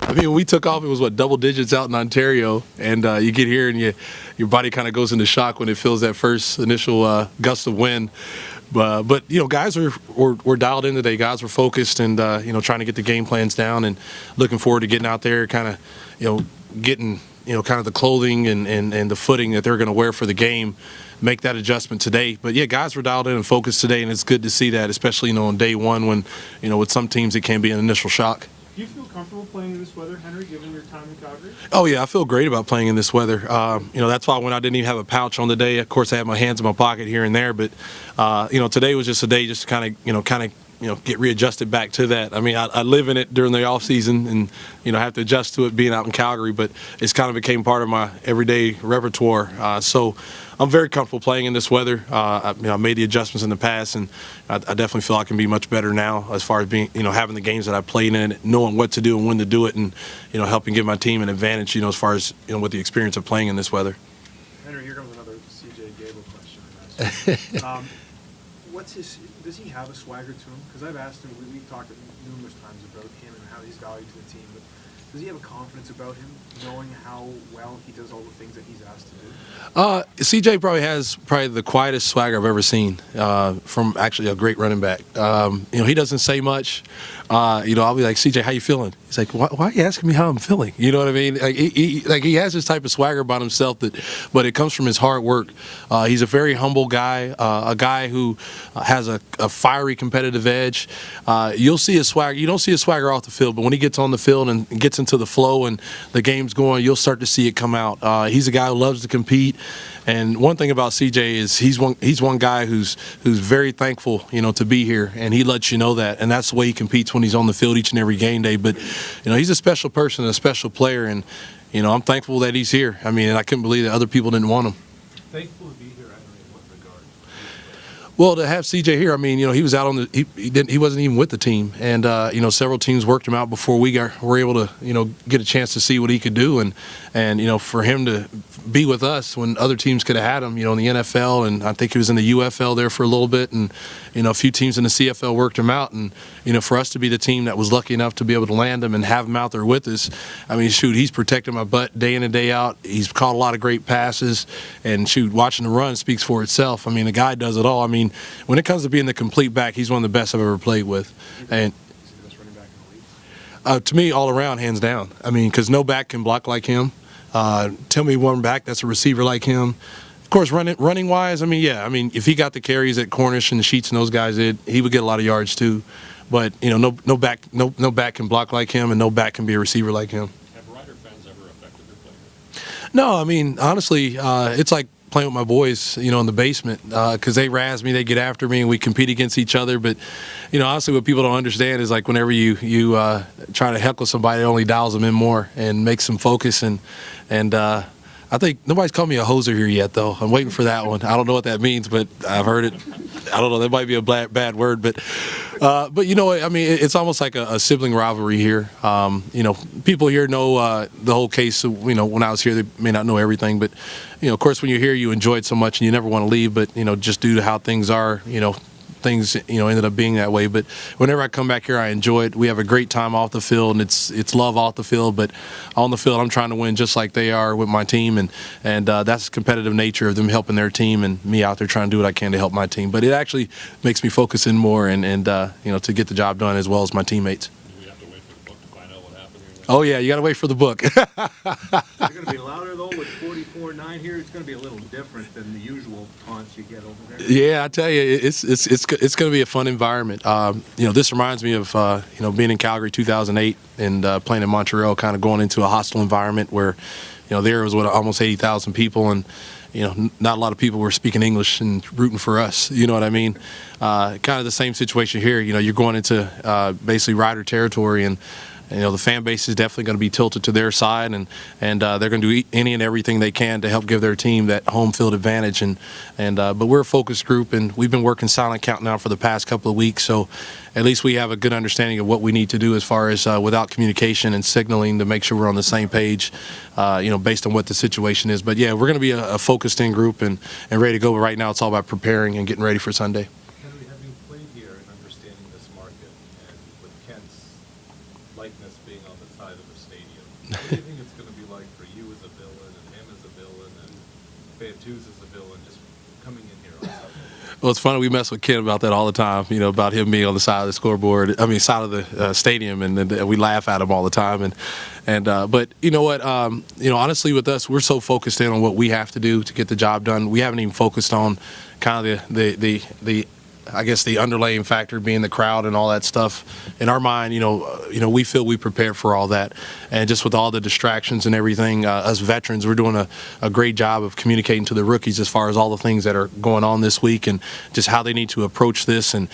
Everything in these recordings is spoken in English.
I mean, when we took off, it was double digits out in Ontario, and you get here and your body kind of goes into shock when it feels that first initial gust of wind. But guys were dialed in today. Guys were focused and trying to get the game plans down and looking forward to getting out there, kind of getting kind of the clothing and the footing that they're going to wear for the game. Make that adjustment today. But yeah, guys were dialed in and focused today, and it's good to see that, especially on day one when with some teams it can be an initial shock. Do you feel comfortable playing in this weather, Henry, given your time in Calgary? Oh, yeah, I feel great about playing in this weather. That's why when I didn't even have a pouch on the day, of course, I had my hands in my pocket here and there. But, today was just a day just to kind of get readjusted back to that. I mean, I live in it during the off season and, have to adjust to it being out in Calgary, but it's kind of became part of my everyday repertoire. So I'm very comfortable playing in this weather. I made the adjustments in the past, and I definitely feel I can be much better now as far as being, having the games that I played in, knowing what to do and when to do it, and, helping give my team an advantage, as far as, with the experience of playing in this weather. Henry, here comes another C.J. Gable question. Does he have a swagger to him? Because I've asked him, we've talked numerous times about him and how he's valued to the team, but does he have a confidence about him, knowing how well he does all the things that he's asked to do? CJ probably has the quietest swagger I've ever seen from actually a great running back. He doesn't say much. I'll be like, CJ, how you feeling? He's like, why are you asking me how I'm feeling? You know what I mean? Like he has this type of swagger about himself but it comes from his hard work. He's a very humble guy, a guy who has a fiery competitive edge. You'll see his swagger. You don't see his swagger off the field, but when he gets on the field and gets into the flow and the game's going, you'll start to see it come out. He's a guy who loves to compete. And one thing about CJ is he's one guy who's very thankful, to be here, and he lets you know that, and that's the way he competes when he's on the field each and every game day. But he's a special person, a special player, and I'm thankful that he's here. I mean, and I couldn't believe that other people didn't want him. Thankful to be here, Henry, in what regard? Well, to have CJ here, I mean, he was out on he wasn't even with the team, and several teams worked him out before we were able to get a chance to see what he could do, and for him to be with us when other teams could have had him, in the NFL, and I think he was in the UFL there for a little bit, and a few teams in the CFL worked him out, and for us to be the team that was lucky enough to be able to land him and have him out there with us, I mean, shoot, he's protected my butt day in and day out. He's caught a lot of great passes, and shoot, watching the run speaks for itself. I mean, the guy does it all. I mean, when it comes to being the complete back, he's one of the best I've ever played with, and to me, all around, hands down. I mean, because no back can block like him. Tell me one back that's a receiver like him. Of course, running wise, I mean, yeah. I mean, if he got the carries that Cornish and the Sheets and those guys did, he would get a lot of yards too. But no back can block like him, and no back can be a receiver like him. Have Rider fans ever affected your play? No, I mean, honestly, it's like playing with my boys, in the basement, because they razz me, they get after me, and we compete against each other. But, honestly, what people don't understand is like whenever you try to heckle somebody, it only dials them in more and makes them focus. And I think nobody's called me a hoser here yet, though. I'm waiting for that one. I don't know what that means, but I've heard it. I don't know. That might be a bad word, but I mean, it's almost like a sibling rivalry here. People here know the whole case. When I was here, they may not know everything, but of course, when you're here, you enjoy it so much and you never want to leave. But just due to how things are, things ended up being that way. But whenever I come back here, I enjoy it. We have a great time off the field, and it's love off the field. But on the field, I'm trying to win just like they are with my team, and that's the competitive nature of them helping their team and me out there trying to do what I can to help my team. But it actually makes me focus in more and to get the job done as well as my teammates. Do we have to wait for the book to find out what happened here? Oh yeah, you got to wait for the book. It's going to be louder though with 44-9 here. It's going to be a little different than the usual taunts you get over there. Yeah, I tell you, it's going to be a fun environment. This reminds me of being in Calgary 2008 and playing in Montreal, kind of going into a hostile environment where there was almost 80,000 people, and not a lot of people were speaking English and rooting for us. You know what I mean? Kind of the same situation here. You're going into basically Rider territory, and the fan base is definitely going to be tilted to their side, and they're going to do any and everything they can to help give their team that home field advantage. But we're a focus group, and we've been working silent count now for the past couple of weeks. So at least we have a good understanding of what we need to do as far as without communication and signaling to make sure we're on the same page, based on what the situation is. But yeah, we're going to be a focused in group and ready to go. But right now, it's all about preparing and getting ready for Sunday. Henry, having played here and understanding this market, and with Kent's likeness being on the side of the stadium. What do you think it's going to be like for you as a villain and him as a villain and Bantus as a villain just coming in here on Sunday? Well, it's funny. We mess with Ken about that all the time, about him being on the side of the scoreboard, side of the stadium, and then we laugh at him all the time. But you know what? Honestly, with us, we're so focused in on what we have to do to get the job done. We haven't even focused on kind of the I guess the underlying factor being the crowd and all that stuff. In our mind, we feel we prepared for all that, and just with all the distractions and everything, us veterans, we're doing a great job of communicating to the rookies as far as all the things that are going on this week and just how they need to approach this. And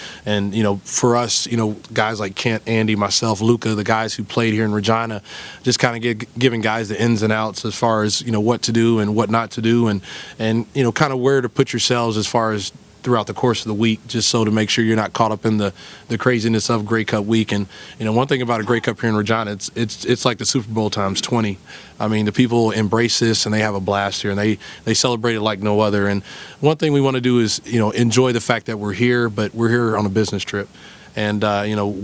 for us, guys like Kent, Andy, myself, Luca, the guys who played here in Regina, just kind of giving guys the ins and outs as far as what to do and what not to do, and kind of where to put yourselves as far as throughout the course of the week, just so to make sure you're not caught up in the craziness of Grey Cup week. And one thing about a Grey Cup here in Regina, it's like the Super Bowl times 20. I mean, the people embrace this and they have a blast here, and they celebrate it like no other. And one thing we want to do is enjoy the fact that we're here, but we're here on a business trip. And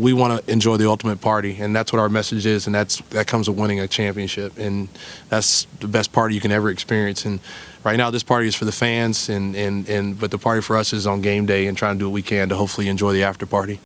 we want to enjoy the ultimate party, and that's what our message is, and that comes with winning a championship, and that's the best party you can ever experience. And right now, this party is for the fans, but the party for us is on game day and trying to do what we can to hopefully enjoy the after party.